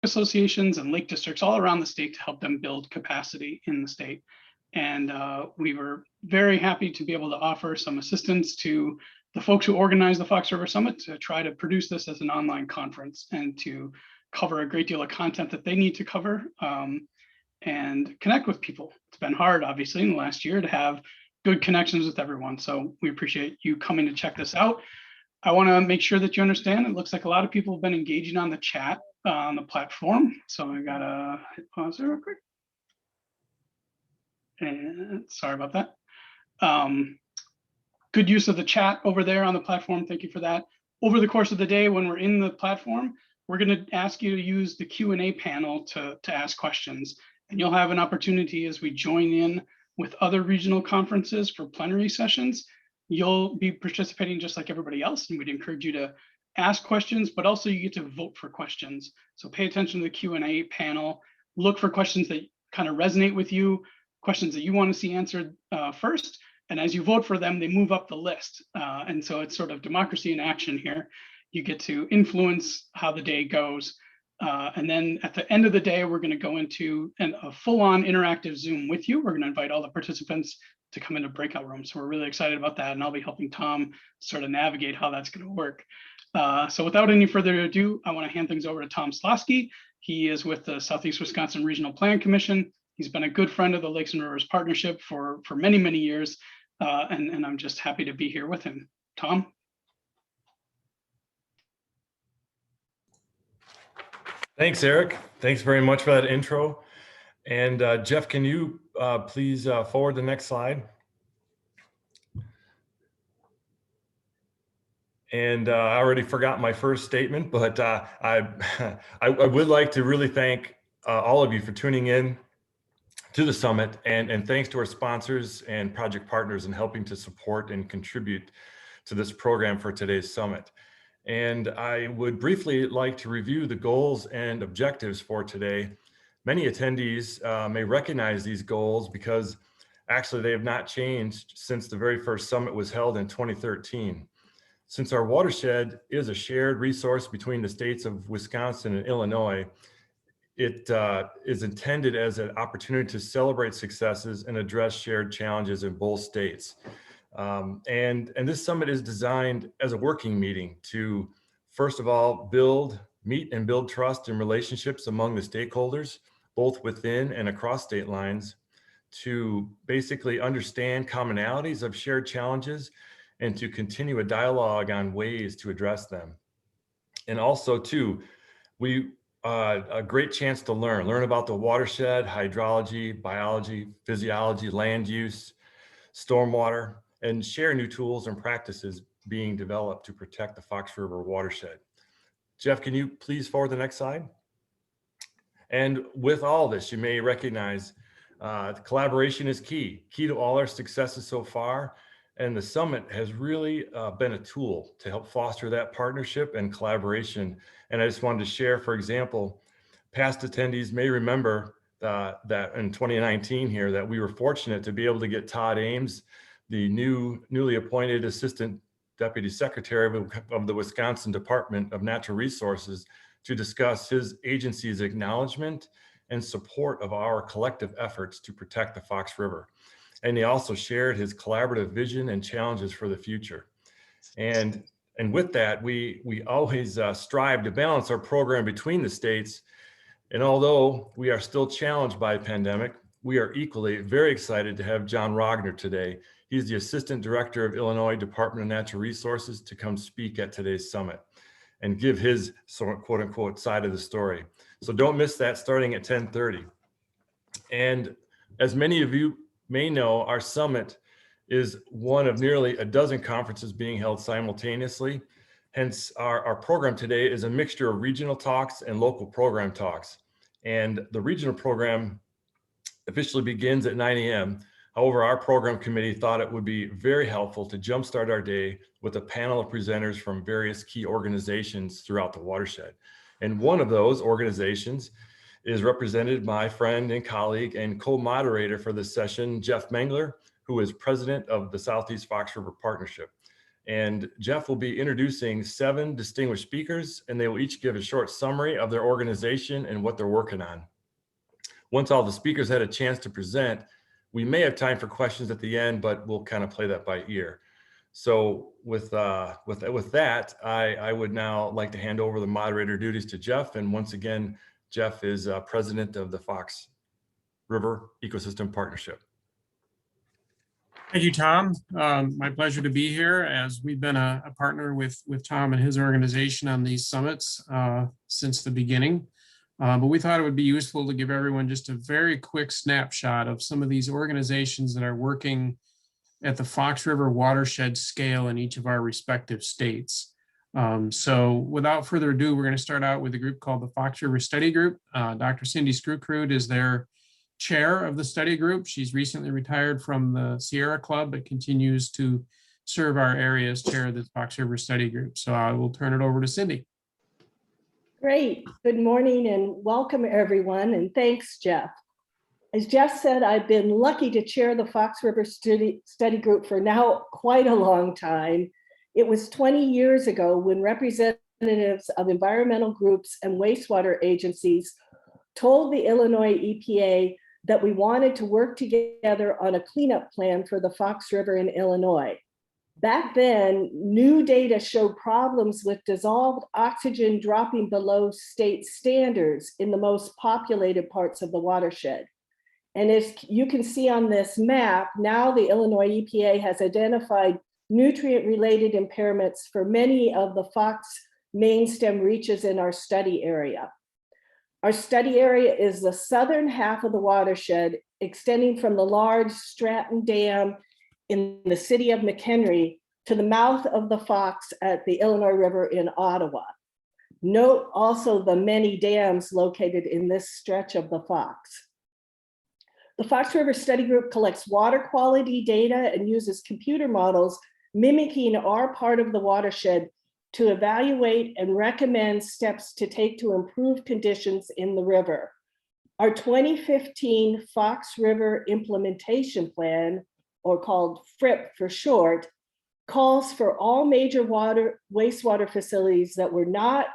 associations and lake districts all around the state to help them build capacity in the state. And we were very happy to be able to offer some assistance to the folks who organized the Fox River Summit to try to produce this as an online conference and to cover a great deal of content that they need to cover and connect with people. It's been hard, obviously, in the last year to have good connections with everyone. So we appreciate you coming to check this out. I want to make sure that you understand, it looks like a lot of people have been engaging on the chat on the platform. So I gotta hit pause there real quick. And sorry about that. Good use of the chat over there on the platform. Thank you for that. Over the course of the day, when we're in the platform, we're going to ask you to use the Q&A panel to ask questions. And you'll have an opportunity as we join in with other regional conferences for plenary sessions. You'll be participating just like everybody else, and we'd encourage you to ask questions, but also you get to vote for questions. So pay attention to the Q&A panel. Look for questions that kind of resonate with you, questions that you want to see answered first. And as you vote for them, they move up the list. And so it's sort of democracy in action here. You get to influence how the day goes. And then at the end of the day, we're going to go into a full-on interactive Zoom with you. We're going to invite all the participants to come into breakout rooms. So we're really excited about that. And I'll be helping Tom sort of navigate how that's going to work. So without any further ado, I want to hand things over to Tom Slawski. He is with the Southeast Wisconsin Regional Plan Commission. He's been a good friend of the Lakes and Rivers Partnership for many, many years. And I'm just happy to be here with him. Tom? Thanks, Eric. Thanks very much for that intro. And Jeff, can you please forward the next slide? And I already forgot my first statement, but I would like to really thank all of you for tuning in to the summit, and thanks to our sponsors and project partners in helping to support and contribute to this program for today's summit. And I would briefly like to review the goals and objectives for today. Many attendees may recognize these goals because actually they have not changed since the very first summit was held in 2013. Since our watershed is a shared resource between the states of Wisconsin and Illinois, it is intended as an opportunity to celebrate successes and address shared challenges in both states. And this summit is designed as a working meeting to, first of all, meet and build trust and relationships among the stakeholders, both within and across state lines, to basically understand commonalities of shared challenges and to continue a dialogue on ways to address them. And also, too, a great chance to learn about the watershed, hydrology, biology, physiology, land use, stormwater, and share new tools and practices being developed to protect the Fox River watershed. Jeff, can you please forward the next slide? And with all this, you may recognize collaboration is key to all our successes so far. And the summit has really been a tool to help foster that partnership and collaboration. And I just wanted to share, for example, past attendees may remember that in 2019 here, that we were fortunate to be able to get Todd Ames, the newly appointed Assistant Deputy Secretary of the Wisconsin Department of Natural Resources, to discuss his agency's acknowledgement and support of our collective efforts to protect the Fox River. And he also shared his collaborative vision and challenges for the future. And with that, we always strive to balance our program between the states. And although we are still challenged by the pandemic, we are equally very excited to have John Rogner today. He's the Assistant Director of Illinois Department of Natural Resources to come speak at today's summit and give his quote unquote side of the story. So don't miss that, starting at 10:30. And as many of you may know, our summit is one of nearly a dozen conferences being held simultaneously. Hence, our program today is a mixture of regional talks and local program talks. And the regional program officially begins at 9 a.m. However, our program committee thought it would be very helpful to jumpstart our day with a panel of presenters from various key organizations throughout the watershed. And one of those organizations is represented by my friend and colleague and co-moderator for this session, Jeff Mengler, who is president of the Southeast Fox River Partnership. And Jeff will be introducing 7 distinguished speakers, and they will each give a short summary of their organization and what they're working on. Once all the speakers had a chance to present, we may have time for questions at the end, but we'll kind of play that by ear. So with that, I would now like to hand over the moderator duties to Jeff. And once again, Jeff is president of the Fox River Ecosystem Partnership. Thank you, Tom. My pleasure to be here, as we've been a partner with Tom and his organization on these summits since the beginning. But we thought it would be useful to give everyone just a very quick snapshot of some of these organizations that are working at the Fox River watershed scale in each of our respective states. So without further ado, we're going to start out with a group called the Fox River Study Group. Dr. Cindy Screwcrude is their chair of the study group. She's recently retired from the Sierra Club, but continues to serve our area as chair of the Fox River Study Group. So I will turn it over to Cindy. Great. Good morning and welcome, everyone. And thanks, Jeff. As Jeff said, I've been lucky to chair the Fox River Study Group for now quite a long time. It was 20 years ago when representatives of environmental groups and wastewater agencies told the Illinois EPA that we wanted to work together on a cleanup plan for the Fox River in Illinois. Back then, new data showed problems with dissolved oxygen dropping below state standards in the most populated parts of the watershed. And as you can see on this map, now the Illinois EPA has identified nutrient-related impairments for many of the Fox main stem reaches in our study area. Our study area is the southern half of the watershed, extending from the large Stratton Dam in the city of McHenry to the mouth of the Fox at the Illinois River in Ottawa. Note also the many dams located in this stretch of the Fox. The Fox River Study Group collects water quality data and uses computer models mimicking our part of the watershed to evaluate and recommend steps to take to improve conditions in the river. Our 2015 Fox River Implementation Plan, or called FRIP for short, calls for all major wastewater facilities that were not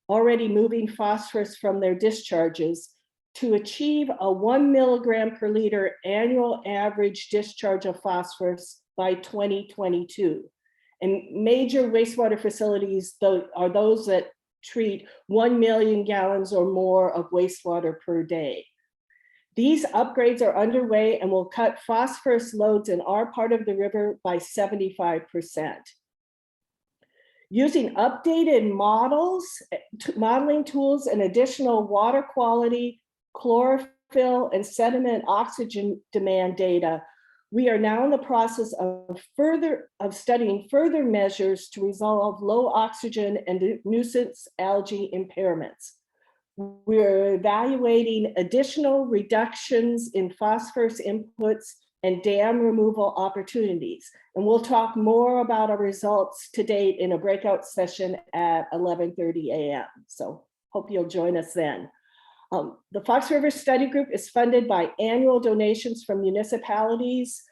already moving phosphorus from their discharges to achieve a 1 milligram per liter annual average discharge of phosphorus by 2022. And major wastewater facilities are those that treat 1 million gallons or more of wastewater per day. These upgrades are underway and will cut phosphorus loads in our part of the river by 75%. Using updated modeling tools and additional water quality, chlorophyll, and sediment oxygen demand data, we are now in the process of studying further measures to resolve low oxygen and nuisance algae impairments. We're evaluating additional reductions in phosphorus inputs and dam removal opportunities. And we'll talk more about our results to date in a breakout session at 11:30 a.m. So hope you'll join us then. The Fox River Study Group is funded by annual donations from municipalities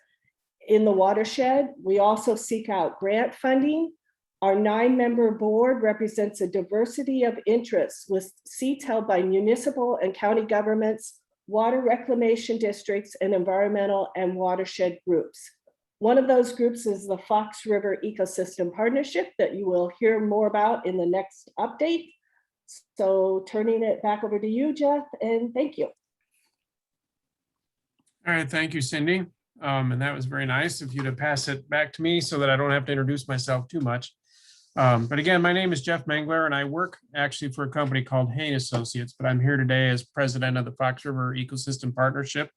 in the watershed. We also seek out grant funding. Our 9-member board represents a diversity of interests with seats held by municipal and county governments, water reclamation districts, and environmental and watershed groups. One of those groups is the Fox River Ecosystem Partnership that you will hear more about in the next update. So turning it back over to you, Jeff, and thank you. All right, thank you, Cindy. And that was very nice of you to pass it back to me so that I don't have to introduce myself too much. But again, my name is Jeff Mengler, and I work actually for a company called Hain Associates, but I'm here today as president of the Fox River Ecosystem Partnership.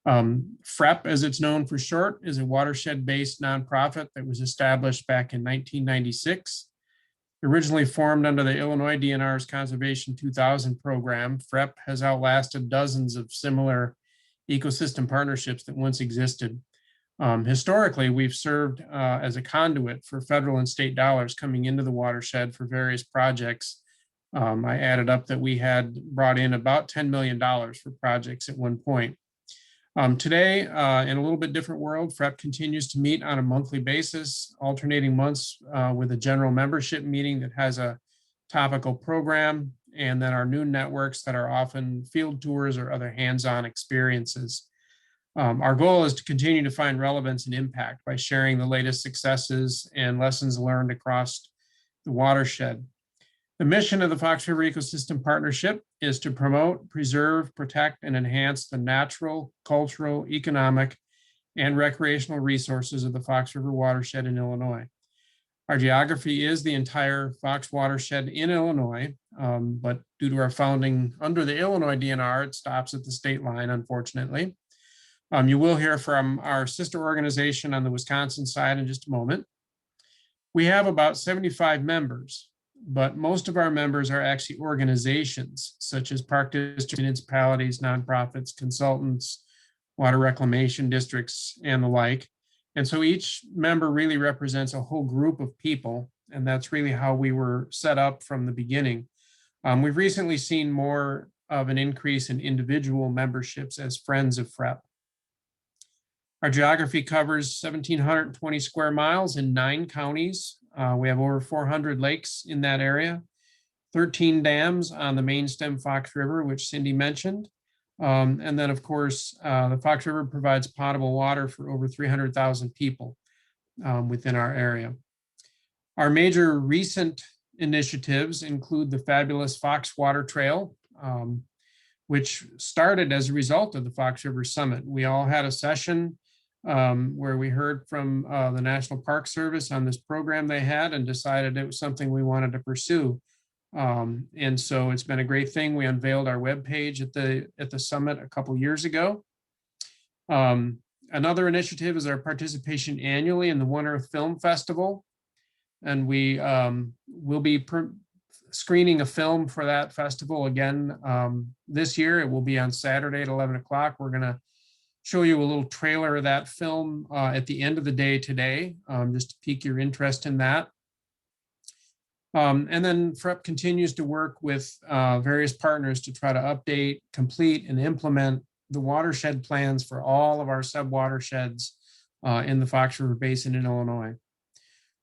FREP, as it's known for short, is a watershed-based nonprofit that was established back in 1996. Originally formed under the Illinois DNR's Conservation 2000 program, FREP has outlasted dozens of similar ecosystem partnerships that once existed. Historically, we've served as a conduit for federal and state dollars coming into the watershed for various projects. I added up that we had brought in about $10 million for projects at one point. Today, in a little bit different world, FREP continues to meet on a monthly basis, alternating months with a general membership meeting that has a topical program, and then our new networks that are often field tours or other hands-on experiences. Our goal is to continue to find relevance and impact by sharing the latest successes and lessons learned across the watershed. The mission of the Fox River Ecosystem Partnership is to promote, preserve, protect, and enhance the natural, cultural, economic, and recreational resources of the Fox River watershed in Illinois. Our geography is the entire Fox watershed in Illinois, but due to our founding under the Illinois DNR, it stops at the state line, unfortunately. You will hear from our sister organization on the Wisconsin side in just a moment. We have about 75 members, but most of our members are actually organizations such as park districts, municipalities, nonprofits, consultants, water reclamation districts, and the like. And so each member really represents a whole group of people, and that's really how we were set up from the beginning. We've recently seen more of an increase in individual memberships as friends of FREP. Our geography covers 1,720 square miles in 9 counties. We have over 400 lakes in that area, 13 dams on the main stem Fox River, which Cindy mentioned. And then, of course, the Fox River provides potable water for over 300,000 people within our area. Our major recent initiatives include the fabulous Fox Water Trail, which started as a result of the Fox River Summit. We all had a session where we heard from the National Park Service on this program they had and decided it was something we wanted to pursue. And so it's been a great thing. We unveiled our webpage at the summit a couple years ago. Another initiative is our participation annually in the One Earth Film Festival. And we will be screening a film for that festival again this year. It will be on Saturday at 11 o'clock. We're going to show you a little trailer of that film at the end of the day today, just to pique your interest in that. And then FREP continues to work with various partners to try to update, complete, and implement the watershed plans for all of our sub-watersheds in the Fox River Basin in Illinois.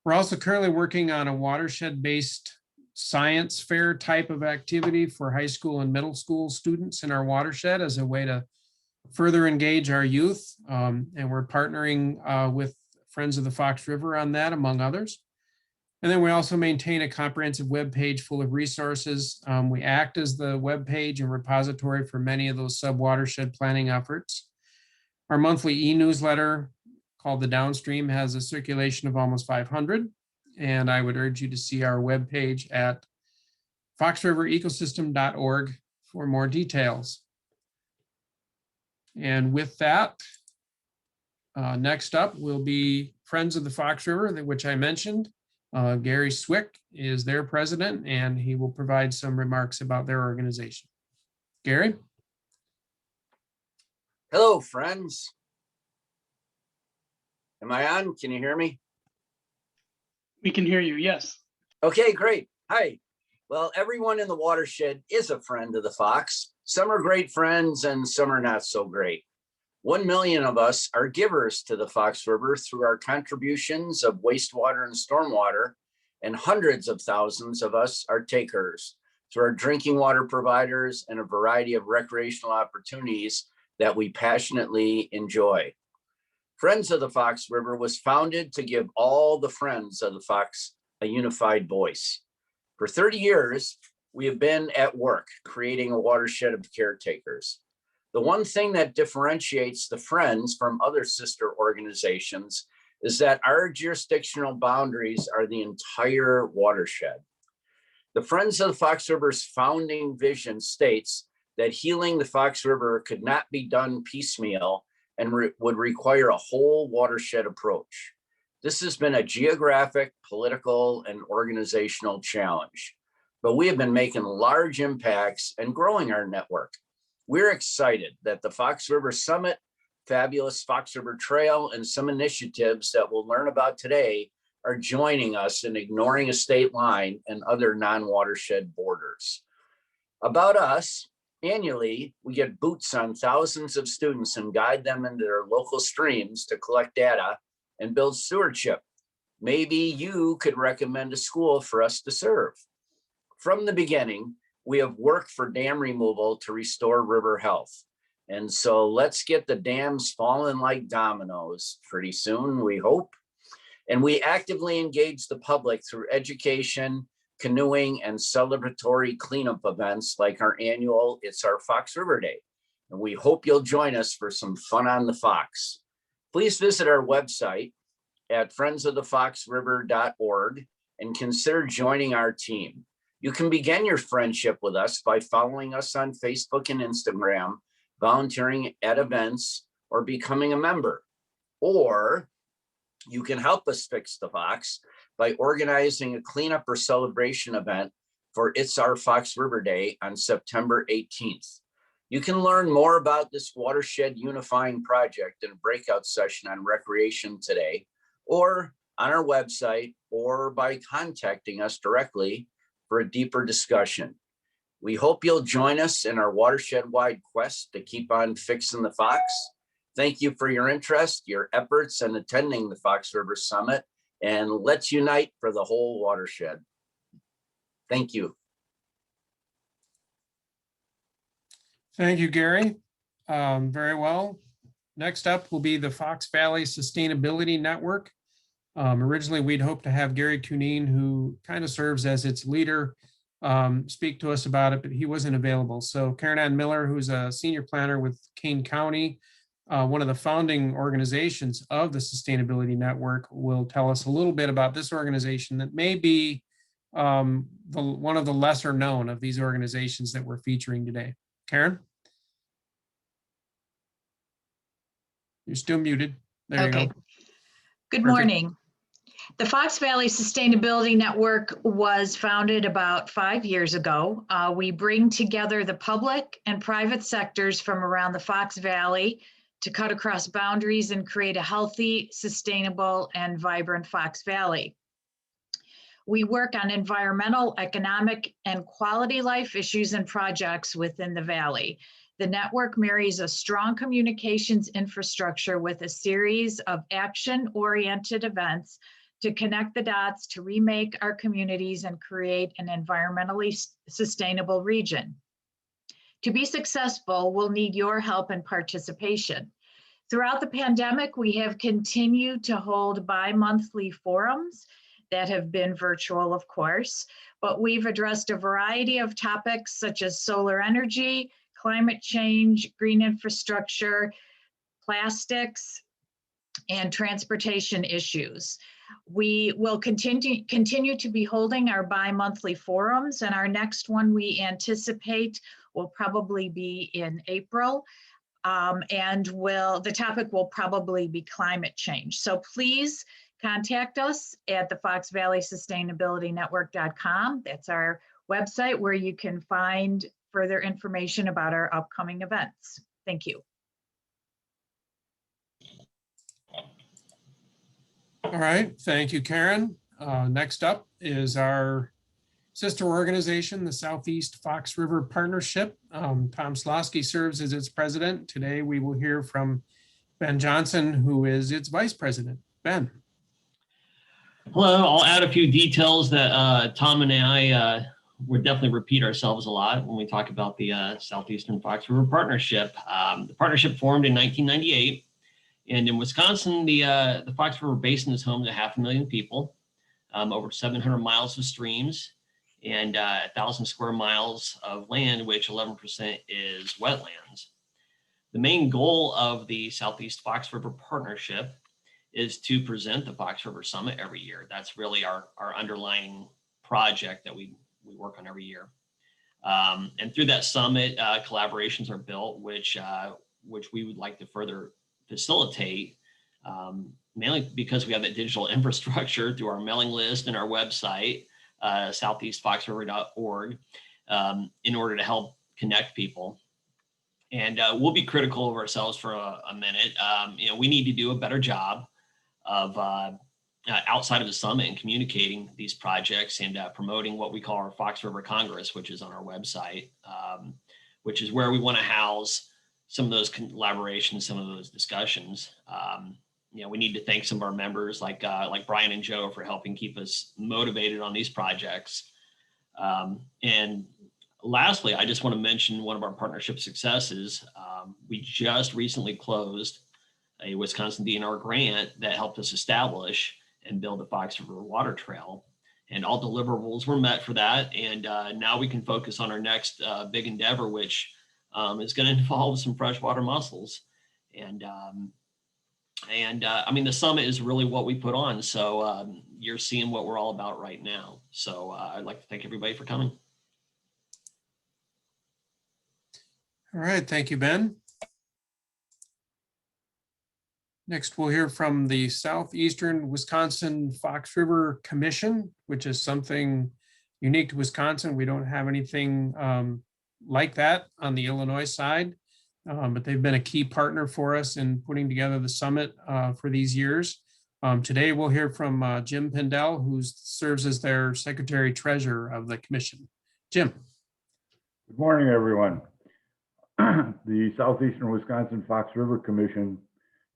We're also currently working on a watershed-based science fair type of activity for high school and middle school students in our watershed as a way to further engage our youth. And we're partnering with Friends of the Fox River on that, among others. And then we also maintain a comprehensive web page full of resources. We act as the web page and repository for many of those sub-watershed planning efforts. Our monthly e-newsletter called The Downstream has a circulation of almost 500. And I would urge you to see our web page at foxriverecosystem.org for more details. And with that, next up will be Friends of the Fox River, which I mentioned. Gary Swick is their president, and he will provide some remarks about their organization. Gary? Hello, friends. Am I on? Can you hear me? We can hear you, yes. Okay, great. Hi. Well, everyone in the watershed is a friend of the Fox. Some are great friends and some are not so great. 1 million of us are givers to the Fox River through our contributions of wastewater and stormwater, and hundreds of thousands of us are takers through our drinking water providers and a variety of recreational opportunities that we passionately enjoy. Friends of the Fox River was founded to give all the friends of the Fox a unified voice. For 30 years, we have been at work creating a watershed of caretakers. The one thing that differentiates the Friends from other sister organizations is that our jurisdictional boundaries are the entire watershed. The Friends of the Fox River's founding vision states that healing the Fox River could not be done piecemeal and would require a whole watershed approach. This has been a geographic, political, and organizational challenge, but we have been making large impacts and growing our network. We're excited that the Fox River Summit, fabulous Fox River Trail, and some initiatives that we'll learn about today are joining us in ignoring a state line and other non-watershed borders. About us, Annually, we get boots on thousands of students and guide them into their local streams to collect data and build stewardship. Maybe you could recommend a school for us to serve. From the beginning, we have worked for dam removal to restore river health. And so let's get the dams falling like dominoes pretty soon, we hope. And we actively engage the public through education, canoeing, and celebratory cleanup events like our annual It's Our Fox River Day. And we hope you'll join us for some fun on the Fox. Please visit our website at friendsofthefoxriver.org and consider joining our team. You can begin your friendship with us by following us on Facebook and Instagram, volunteering at events, or becoming a member. Or you can help us fix the Fox by organizing a cleanup or celebration event for It's Our Fox River Day on September 18th. You can learn more about this watershed unifying project in a breakout session on Recreation Today, or on our website, or by contacting us directly for a deeper discussion. We hope you'll join us in our watershed-wide quest to keep on fixing the Fox. Thank you for your interest, your efforts, and attending the Fox River Summit, and let's unite for the whole watershed. Thank you. Thank you, Gary. Very well. Next up will be the Fox Valley Sustainability Network. Originally, we'd hoped to have Gary Cunine, who kind of serves as its leader, speak to us about it, but he wasn't available. So Karen Ann Miller, who's a senior planner with Kane County, one of the founding organizations of the Sustainability Network, will tell us a little bit about this organization that may be one of the lesser known of these organizations that we're featuring today. Karen? You're still muted. There you go. Good Perfect. morning. The Fox Valley Sustainability Network was founded about 5 years ago. We bring together the public and private sectors from around the Fox Valley to cut across boundaries and create a healthy, sustainable, and vibrant Fox Valley. We work on environmental, economic, and quality life issues and projects within the Valley. The network marries a strong communications infrastructure with a series of action-oriented events to connect the dots to remake our communities and create an environmentally sustainable region. To be successful, we'll need your help and participation. Throughout the pandemic, we have continued to hold bi-monthly forums that have been virtual, of course, but we've addressed a variety of topics such as solar energy, climate change, green infrastructure, plastics, and transportation issues. We will continue to be holding our bi-monthly forums, and our next one we anticipate will probably be in April, and the topic will probably be climate change. So please contact us at the Fox Valley Sustainability Network.com. That's our website where you can find further information about our upcoming events. Thank you. All right, thank you, Karen. Next up is our sister organization, the Southeast Fox River Partnership. Tom Slawski serves as its president. Today we will hear from Ben Johnson, who is its vice president. Ben. Hello, I'll add a few details that Tom and I would definitely repeat ourselves a lot when we talk about the Southeastern Fox River Partnership. The partnership formed in 1998, and in Wisconsin, the Fox River Basin is home to 500,000 people, over 700 miles of streams, and 1,000 square miles of land, which 11% is wetlands. The main goal of the Southeast Fox River Partnership is to present the Fox River Summit every year. That's really our underlying project that we work on every year. And through that summit, collaborations are built, which we would like to further facilitate, mainly because we have that digital infrastructure through our mailing list and our website, southeastfoxriver.org, in order to help connect people. And we'll be critical of ourselves for a minute. We need to do a better job of outside of the summit and communicating these projects and promoting what we call our Fox River Congress, which is on our website, which is where we want to house some of those collaborations, some of those discussions. We need to thank some of our members like Brian and Joe for helping keep us motivated on these projects. And lastly, I just want to mention one of our partnership successes. We just recently closed a Wisconsin DNR grant that helped us establish and build the Fox River Water Trail. And all deliverables were met for that. And now we can focus on our next big endeavor, which is going to involve some freshwater mussels. And I mean, the summit is really what we put on. So you're seeing what we're all about right now. So I'd like to thank everybody for coming. All right, thank you, Ben. Next, we'll hear from the Southeastern Wisconsin Fox River Commission, which is something unique to Wisconsin. We don't have anything like that on the Illinois side, but they've been a key partner for us in putting together the summit for these years. Today, we'll hear from Jim Pendell, who serves as their Secretary Treasurer of the Commission. Jim. Good morning, everyone. The Southeastern Wisconsin Fox River Commission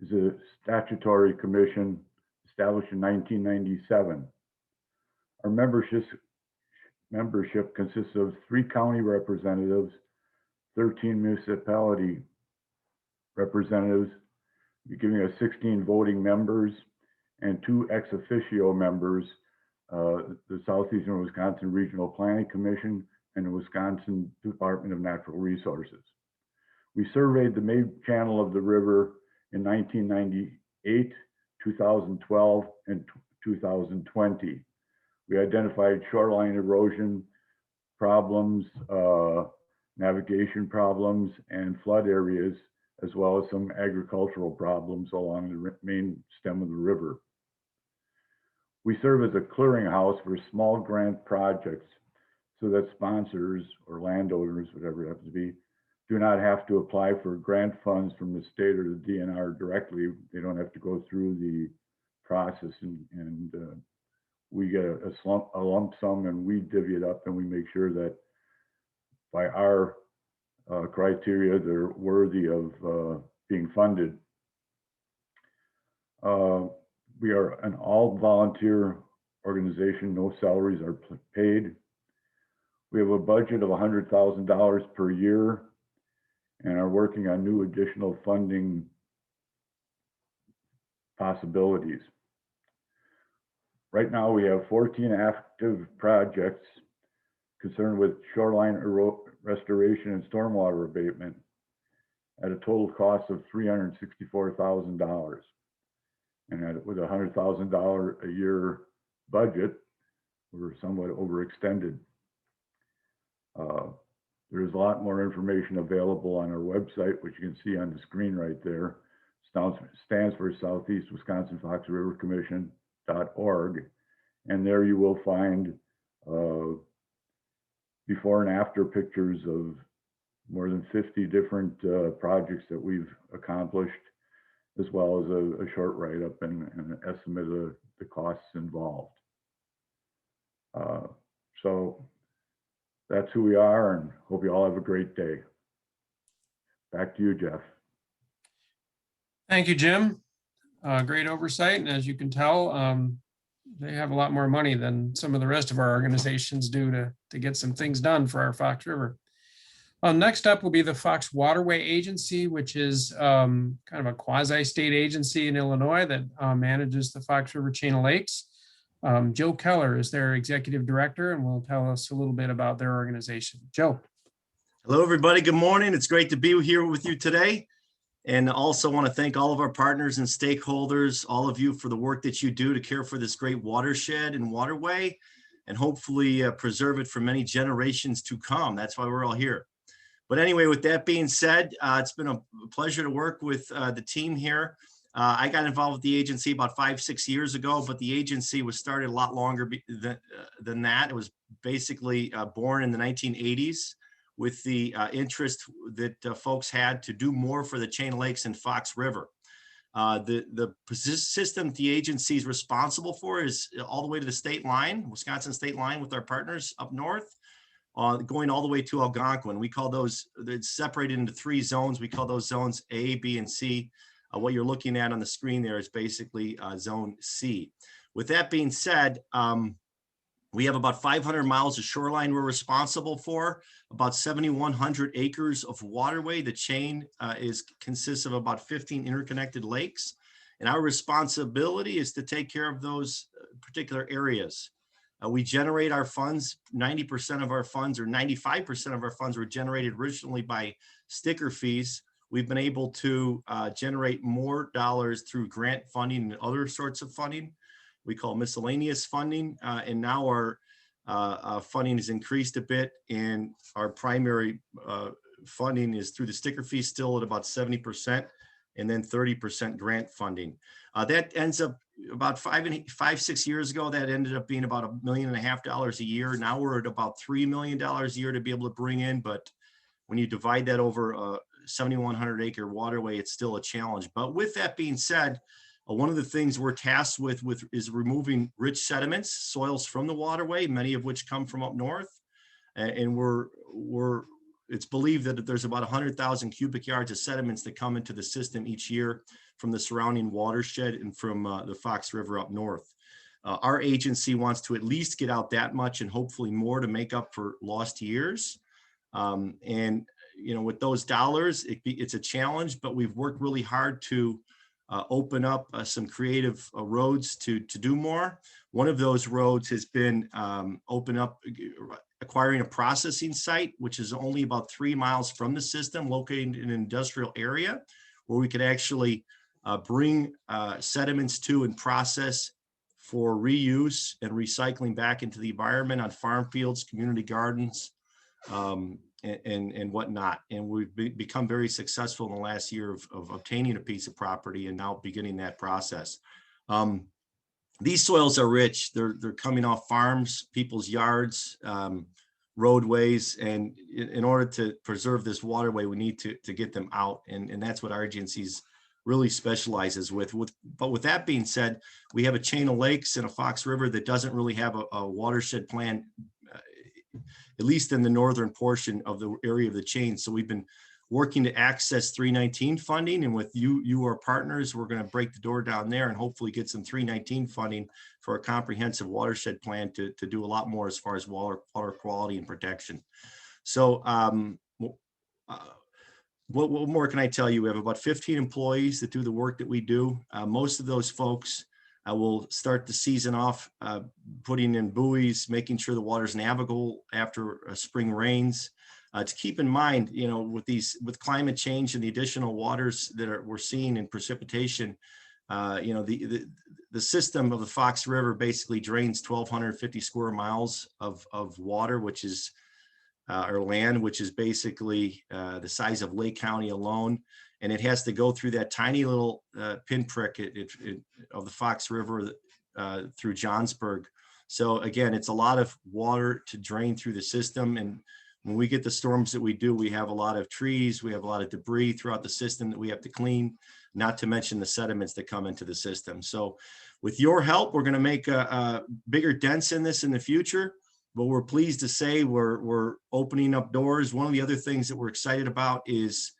is a statutory commission established in 1997. Our membership consists of 3 county representatives, 13 municipality representatives, giving us 16 voting members, and 2 ex officio members, the Southeastern Wisconsin Regional Planning Commission and the Wisconsin Department of Natural Resources. We surveyed the main channel of the river in 1998, 2012, and 2020. We identified shoreline erosion problems, navigation problems, and flood areas, as well as some agricultural problems along the main stem of the river. We serve as a clearinghouse for small grant projects so that sponsors or landowners, whatever it happens to be, do not have to apply for grant funds from the state or the DNR directly. They don't have to go through the process, and we get a lump sum and we divvy it up, and we make sure that by our criteria, they're worthy of being funded. We are an all volunteer organization. No salaries are paid. We have a budget of $100,000 per year and are working on new additional funding possibilities. Right now, we have 14 active projects concerned with shoreline restoration and stormwater abatement at a total cost of $364,000. And with a $100,000 a year budget, we're somewhat overextended. There's a lot more information available on our website, which you can see on the screen right there. Stands for Southeast Wisconsin Fox River Commission.org. And there you will find before and after pictures of more than 50 different projects that we've accomplished, as well as a short write-up and an estimate of the costs involved. So that's who we are, and hope you all have a great day. Back to you, Jeff. Thank you, Jim. Great oversight. And as you can tell, they have a lot more money than some of the rest of our organizations do to get some things done for our Fox River. Next up will be the Fox Waterway Agency, which is kind of a quasi-state agency in Illinois that manages the Fox River chain of lakes. Joe Keller is their executive director and will tell us a little bit about their organization. Joe. Hello, everybody. Good morning. It's great to be here with you today. And also want to thank all of our partners and stakeholders, all of you for the work that you do to care for this great watershed and waterway, and hopefully preserve it for many generations to come. That's why we're all here. But anyway, with that being said, it's been a pleasure to work with the team here. I got involved with the agency about 5-6 years ago, but the agency was started a lot longer than that. It was basically born in the 1980s with the interest that folks had to do more for the chain of lakes and Fox River. The system the agency is responsible for is all the way to the state line, Wisconsin state line with our partners up north. going all the way to Algonquin. We call those, it's separated into 3 zones. We call those zones A, B, and C. What you're looking at on the screen there is basically zone C. With that being said, we have about 500 miles of shoreline we're responsible for, about 7,100 acres of waterway. The chain consists of about 15 interconnected lakes. And our responsibility is to take care of those particular areas. We generate our funds, 90% of our funds or 95% of our funds were generated originally by sticker fees. We've been able to generate more dollars through grant funding and other sorts of funding. We call miscellaneous funding. And now our funding has increased a bit, and our primary funding is through the sticker fees, still at about 70%, and then 30% grant funding. That ends up about 5-6 years ago, that ended up being about $1.5 million a year. Now we're at about $3 million a year to be able to bring in, but when you divide that over a 7,100 acre waterway, it's still a challenge. But with that being said, one of the things we're tasked with is removing rich sediments, soils from the waterway, many of which come from up north. And it's believed that there's about 100,000 cubic yards of sediments that come into the system each year from the surrounding watershed and from the Fox River up north. Our agency wants to at least get out that much and hopefully more to make up for lost years. And you know, with those dollars, it's a challenge, but we've worked really hard to open up some creative roads to do more. One of those roads has been acquiring a processing site, which is only about 3 miles from the system, located in an industrial area, where we could actually bring sediments to and process for reuse and recycling back into the environment on farm fields, community gardens, and whatnot. And we've become very successful in the last year of obtaining a piece of property and now beginning that process. These soils are rich. They're coming off farms, people's yards, roadways, and in order to preserve this waterway, we need to get them out. And that's what our agencies really specializes with. But with that being said, we have a chain of lakes and a Fox River that doesn't really have a watershed plan, at least in the northern portion of the area of the chain. So we've been working to access 319 funding, and with you our partners, we're going to break the door down there and hopefully get some 319 funding for a comprehensive watershed plan to do a lot more as far as water quality and protection. So what more can I tell you? We have about 15 employees that do the work that we do. Most of those folks will start the season off putting in buoys, making sure the water's navigable after spring rains. To keep in mind, you know, with climate change and the additional waters that we're seeing in precipitation, you know, the system of the Fox River basically drains 1,250 square miles of water, which is or land, which is basically the size of Lake County alone. And it has to go through that tiny little pinprick of the Fox River through Johnsburg. So again, it's a lot of water to drain through the system. And when we get the storms that we do, we have a lot of trees, we have a lot of debris throughout the system that we have to clean, not to mention the sediments that come into the system. So with your help, we're going to make bigger dents in this in the future. But we're pleased to say we're opening up doors. One of the other things that we're excited about is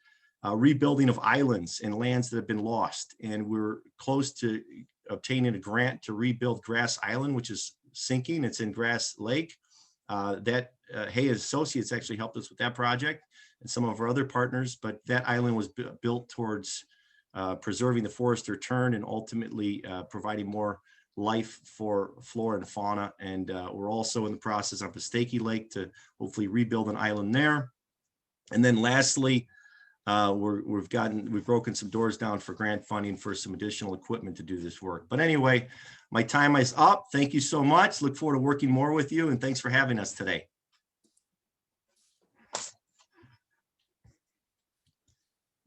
rebuilding of islands and lands that have been lost. And we're close to obtaining a grant to rebuild Grass Island, which is sinking. It's in Grass Lake. Hay Associates actually helped us with that project, and some of our other partners. But that island was built towards preserving the forest return and ultimately providing more life for flora and fauna. And we're also in the process of Pistaki Lake to hopefully rebuild an island there. And then lastly, we've broken some doors down for grant funding for some additional equipment to do this work. But anyway, my time is up. Thank you so much. Look forward to working more with you, and thanks for having us today.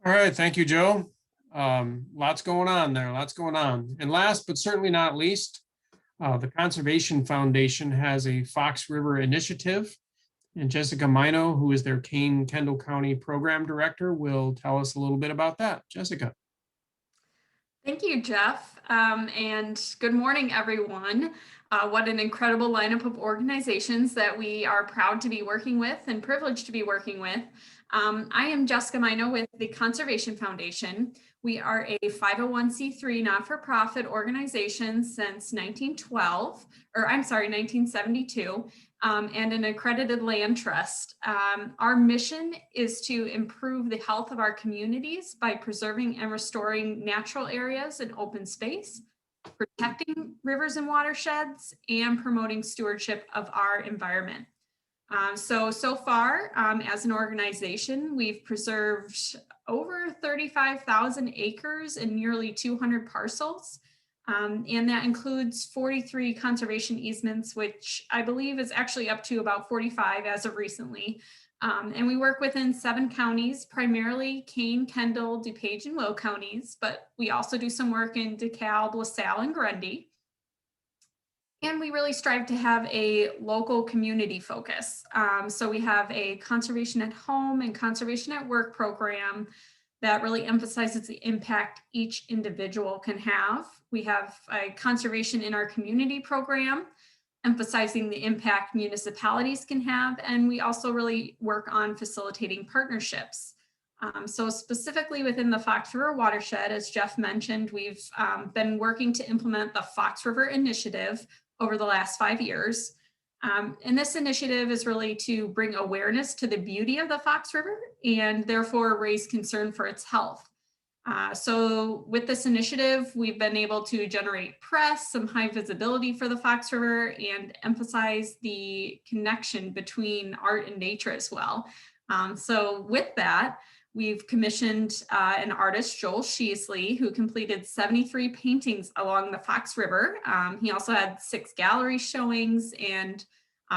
All right, thank you, Joe. Lots going on there, lots going on. And last but certainly not least, the Conservation Foundation has a Fox River initiative, and Jessica Mino, who is their Kane-Kendall County Program Director, will tell us a little bit about that. Jessica. Thank you, Jeff. And good morning, everyone. What an incredible lineup of organizations that we are proud to be working with and privileged to be working with. I am Jessica Mino with the Conservation Foundation. We are a 501c3 not-for-profit organization since 1972, and an accredited land trust. Our mission is to improve the health of our communities by preserving and restoring natural areas and open space, protecting rivers and watersheds, and promoting stewardship of our environment. So far, as an organization, we've preserved over 35,000 acres and nearly 200 parcels. And that includes 43 conservation easements, which I believe is actually up to about 45 as of recently. And we work within 7 counties, primarily Kane, Kendall, DuPage, and Will counties, but we also do some work in DeKalb, LaSalle, and Grundy. And we really strive to have a local community focus. So we have a conservation at home and conservation at work program that really emphasizes the impact each individual can have. We have a conservation in our community program, emphasizing the impact municipalities can have. And we also really work on facilitating partnerships. So specifically within the Fox River watershed, as Jeff mentioned, we've been working to implement the Fox River Initiative over the last 5 years. And this initiative is really to bring awareness to the beauty of the Fox River and therefore raise concern for its health. So with this initiative, we've been able to generate press, some high visibility for the Fox River, and emphasize the connection between art and nature as well. So with that, we've commissioned an artist, Joel Sheasley, who completed 73 paintings along the Fox River. He also had 6 gallery showings and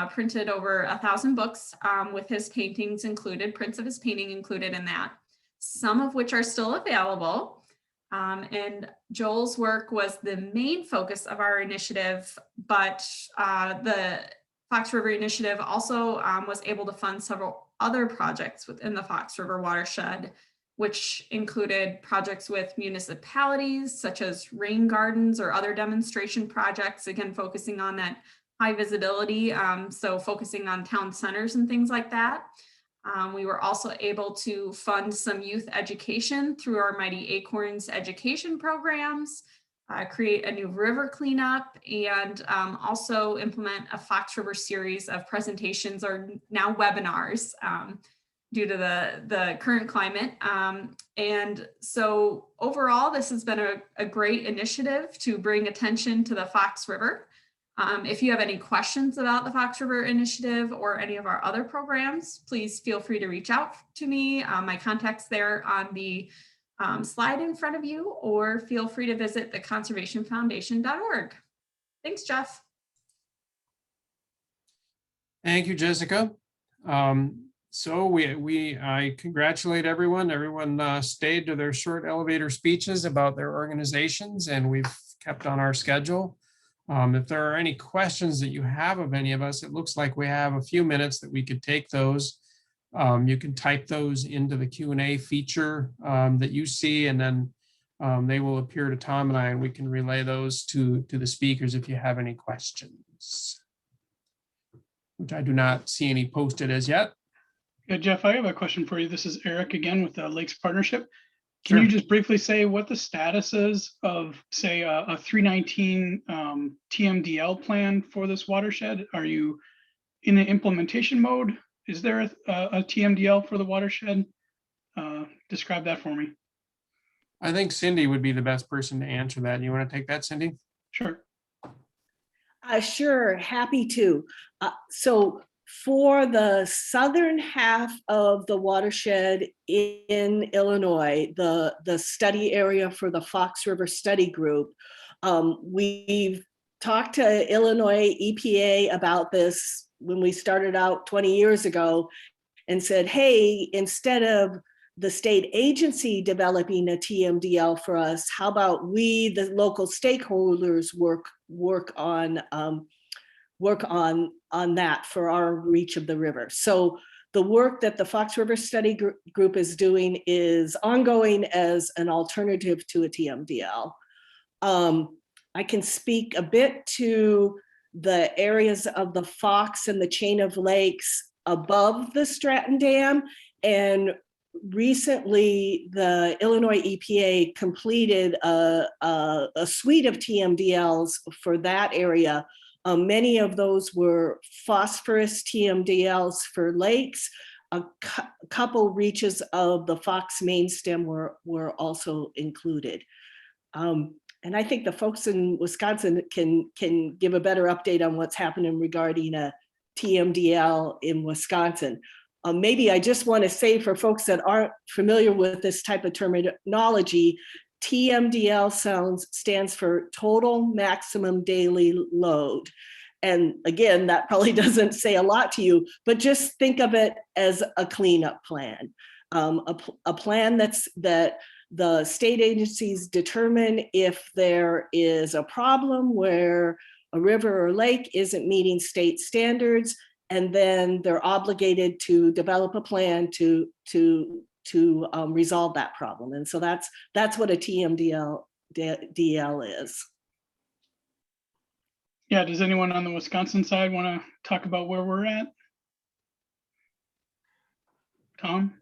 printed over 1,000 books with his paintings included, prints of his painting included in that, some of which are still available. And Joel's work was the main focus of our initiative, but the Fox River Initiative also was able to fund several other projects within the Fox River watershed, which included projects with municipalities such as rain gardens or other demonstration projects, again, focusing on that high visibility, so focusing on town centers and things like that. We were also able to fund some youth education through our Mighty Acorns education programs, create a new river cleanup, and also implement a Fox River series of presentations, or now webinars, due to the current climate. And so overall, this has been a great initiative to bring attention to the Fox River. If you have any questions about the Fox River Initiative or any of our other programs, please feel free to reach out to me. My contact's there on the slide in front of you, or feel free to visit theconservationfoundation.org. Thanks, Jeff. Thank you, Jessica. So I congratulate everyone. Everyone stayed to their short elevator speeches about their organizations, and we've kept on our schedule. If there are any questions that you have of any of us, it looks like we have a few minutes that we could take those. You can type those into the Q&A feature that you see, and then they will appear to Tom and I, and we can relay those to the speakers if you have any questions, which I do not see any posted as yet. Yeah, Jeff, I have a question for you. This is Eric again with the Lakes Partnership. Can Sure. you just briefly say what the status is of, say, a 319 TMDL plan for this watershed? Are you in an implementation mode? Is there a TMDL for the watershed? Describe that for me. I think Cindy would be the best person to answer that. You want to take that, Cindy? Sure. Sure, happy to. So for the southern half of the watershed in Illinois, the study area for the Fox River Study Group, we've talked to Illinois EPA about this when we started out 20 years ago and said, hey, instead of the state agency developing a TMDL for us, how about we, the local stakeholders, work on that for our reach of the river. So the work that the Fox River Study Group is doing is ongoing as an alternative to a TMDL. I can speak a bit to the areas of the Fox and the chain of lakes above the Stratton Dam. And recently, the Illinois EPA completed a suite of TMDLs for that area. Many of those were phosphorus TMDLs for lakes. A couple reaches of the Fox main stem were also included. And I think the folks in Wisconsin can give a better update on what's happening regarding a TMDL in Wisconsin. Maybe I just want to say for folks that aren't familiar with this type of terminology, TMDL stands for total maximum daily load. And again, that probably doesn't say a lot to you, but just think of it as a cleanup plan, a plan that the state agencies determine if there is a problem where a river or lake isn't meeting state standards, and then they're obligated to develop a plan to resolve that problem. And so that's what a TMDL is. Yeah, does anyone on the Wisconsin side want to talk about where we're at? Tom?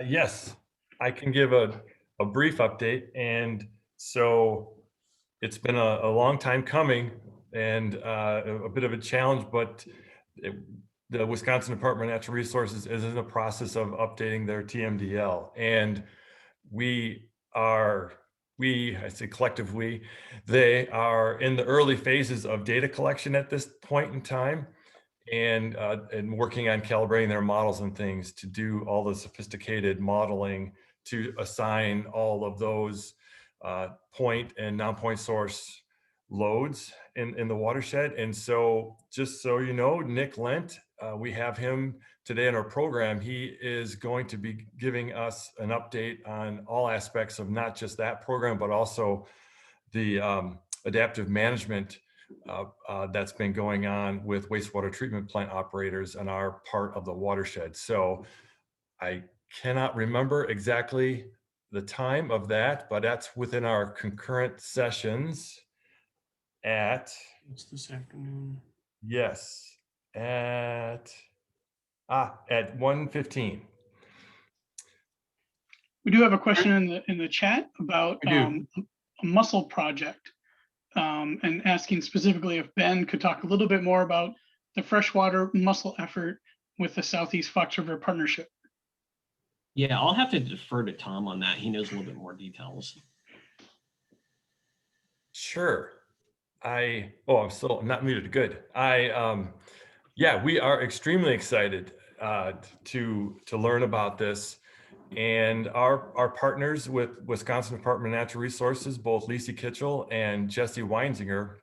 Yes, I can give a brief update. And so it's been a long time coming and a bit of a challenge, but the Wisconsin Department of Natural Resources is in the process of updating their TMDL. And I say collective we, they are in the early phases of data collection at this point in time, and working on calibrating their models and things to do all the sophisticated modeling to assign all of those point and non-point source loads in the watershed. And so just so you know, Nick Lent, we have him today in our program. He is going to be giving us an update on all aspects of not just that program, but also the adaptive management that's been going on with wastewater treatment plant operators on our part of the watershed. So I cannot remember exactly the time of that, but that's within our concurrent sessions at... It's this afternoon. Yes, at 1:15. We do have a question in the chat about a mussel project, and asking specifically if Ben could talk a little bit more about the freshwater mussel effort with the Southeast Fox River Partnership. Yeah, I'll have to defer to Tom on that. He knows a little bit more details. Sure. I'm still not muted. Good. Yeah, we are extremely excited to learn about this, and our partners with Wisconsin Department of Natural Resources, both Lisa Kitchell and Jesse Weinzinger,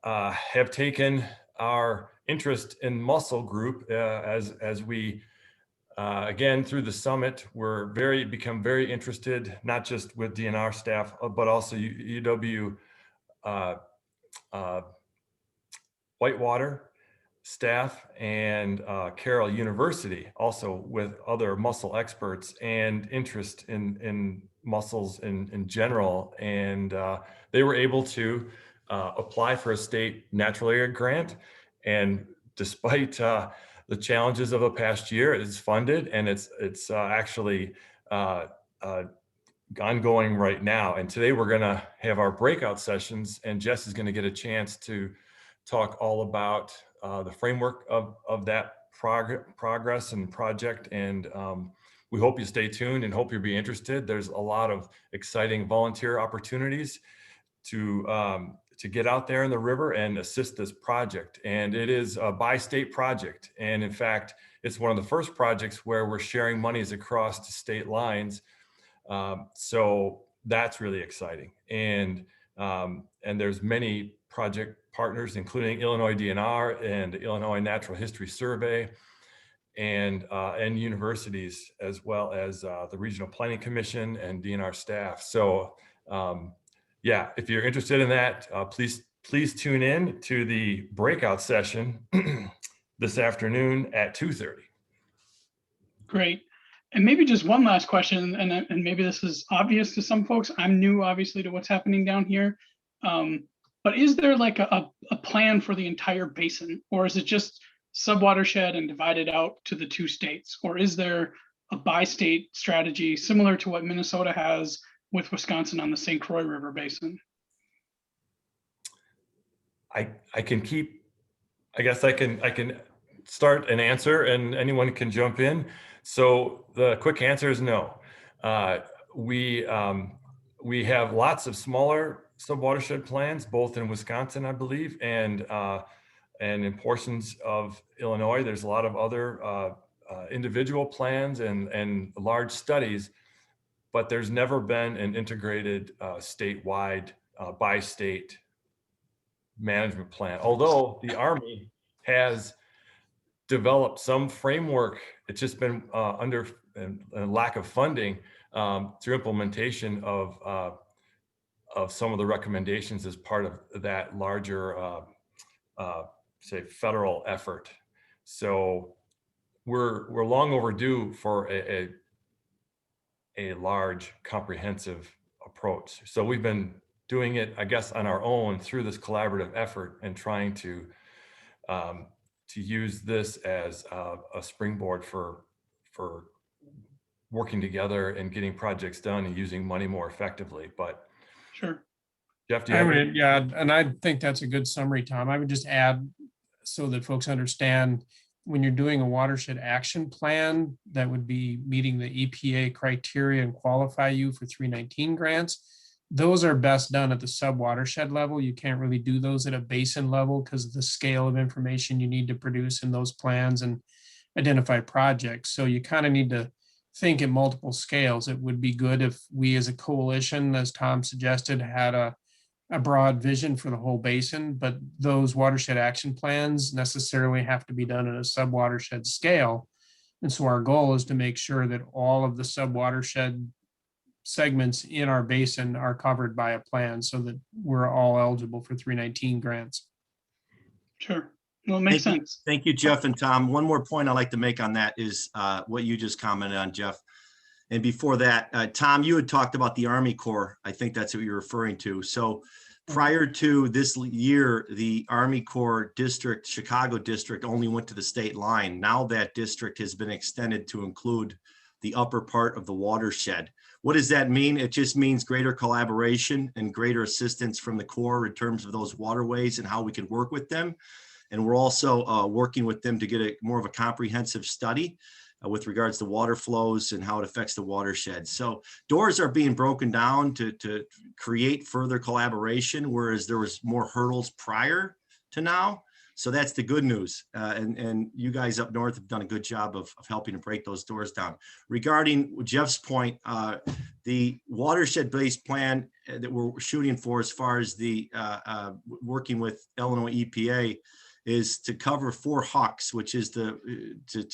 have taken our interest in mussel group as we again through the summit. We're become very interested, not just with DNR staff, but also UW Whitewater staff and Carroll University, also with other mussel experts and interest in mussels in general. And they were able to apply for a state natural area grant. And despite the challenges of the past year, it's funded, and it's actually ongoing right now. And today we're going to have our breakout sessions, and Jess is going to get a chance to talk all about the framework of that progress and project. And we hope you stay tuned and hope you'll be interested. There's a lot of exciting volunteer opportunities to get out there in the river and assist this project. And it is a bi-state project. And in fact, it's one of the first projects where we're sharing monies across the state lines. So that's really exciting. And there's many project partners, including Illinois DNR and Illinois Natural History Survey, and universities, as well as the Regional Planning Commission and DNR staff. So yeah, if you're interested in that, please tune in to the breakout session this afternoon at 2:30. Great. And maybe just one last question, and maybe this is obvious to some folks. I'm new, obviously, to what's happening down here. But is there like a plan for the entire basin, or is it just sub-watershed and divided out to the 2 states? Or is there a bi-state strategy similar to what Minnesota has with Wisconsin on the St. Croix River Basin? I guess I can start an answer and anyone can jump in. So the quick answer is no. We have lots of smaller sub-watershed plans, both in Wisconsin, I believe, and in portions of Illinois. There's a lot of other individual plans and large studies, but there's never been an integrated statewide bi-state management plan. Although the Army has developed some framework, it's just been under a lack of funding through implementation of some of the recommendations as part of that larger, say, federal effort. So we're long overdue for a large, comprehensive approach. So we've been doing it, I guess, on our own through this collaborative effort and trying to use this as a springboard for working together and getting projects done and using money more effectively. But sure, Jeff, do you have yeah, and I think that's a good summary, Tom. I would just add, so that folks understand, when you're doing a watershed action plan that would be meeting the EPA criteria and qualify you for 319 grants, those are best done at the sub-watershed level. You can't really do those at a basin level because of the scale of information you need to produce in those plans and identify projects. So you kind of need to think at multiple scales. It would be good if we as a coalition, as Tom suggested, had a broad vision for the whole basin, but those watershed action plans necessarily have to be done at a sub-watershed scale. And so our goal is to make sure that all of the sub-watershed segments in our basin are covered by a plan so that we're all eligible for 319 grants. Sure. Well, it makes sense. Thank you, Jeff and Tom. One more point I'd like to make on that is what you just commented on, Jeff. And before that, Tom, you had talked about the Army Corps. I think that's what you're referring to. So prior to this year, the Army Corps district, Chicago district, only went to the state line. Now that district has been extended to include the upper part of the watershed. What does that mean? It just means greater collaboration and greater assistance from the Corps in terms of those waterways and how we can work with them. And we're also working with them to get more of a comprehensive study with regards to water flows and how it affects the watershed. So doors are being broken down to create further collaboration, whereas there was more hurdles prior to now. So that's the good news. And you guys up north have done a good job of helping to break those doors down. Regarding Jeff's point, the watershed-based plan that we're shooting for as far as the working with Illinois EPA is to cover 4 hucks, which is to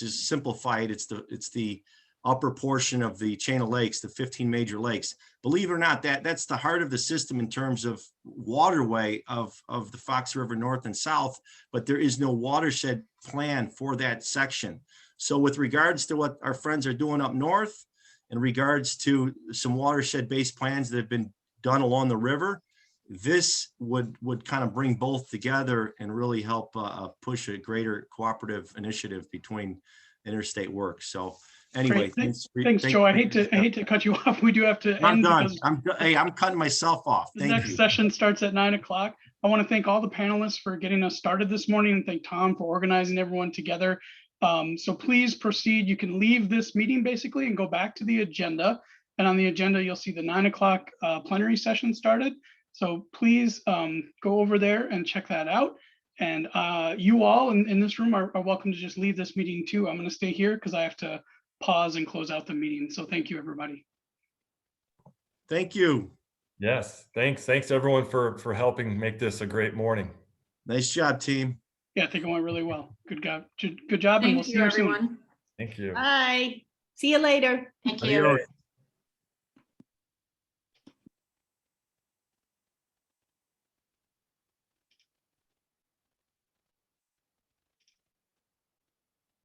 simplify it, it's the upper portion of the chain of lakes, the 15 major lakes. Believe it or not, that's the heart of the system in terms of waterway of the Fox River North and South, but there is no watershed plan for that section. So with regards to what our friends are doing up north, in regards to some watershed-based plans that have been done along the river, this would kind of bring both together and really help push a greater cooperative initiative between interstate work. So anyway, thanks, Joe. I hate to cut you off. We do have to I'm end. done. I'm cutting myself off. The next session starts at 9 o'clock. I want to thank all the panelists for getting us started this morning and thank Tom for organizing everyone together. So please proceed. You can leave this meeting basically and go back to the agenda. And on the agenda, you'll see the 9 o'clock plenary session started. So please go over there and check that out. And you all in this room are welcome to just leave this meeting too. I'm going to stay here because I have to pause and close out the meeting. So thank you, everybody. Thank you. Yes, thanks everyone for helping make this a great morning. Nice job, team. Yeah, I think it went really well. Good job. And we'll see you soon. everyone. Thank you. Bye. See you later. Thank you.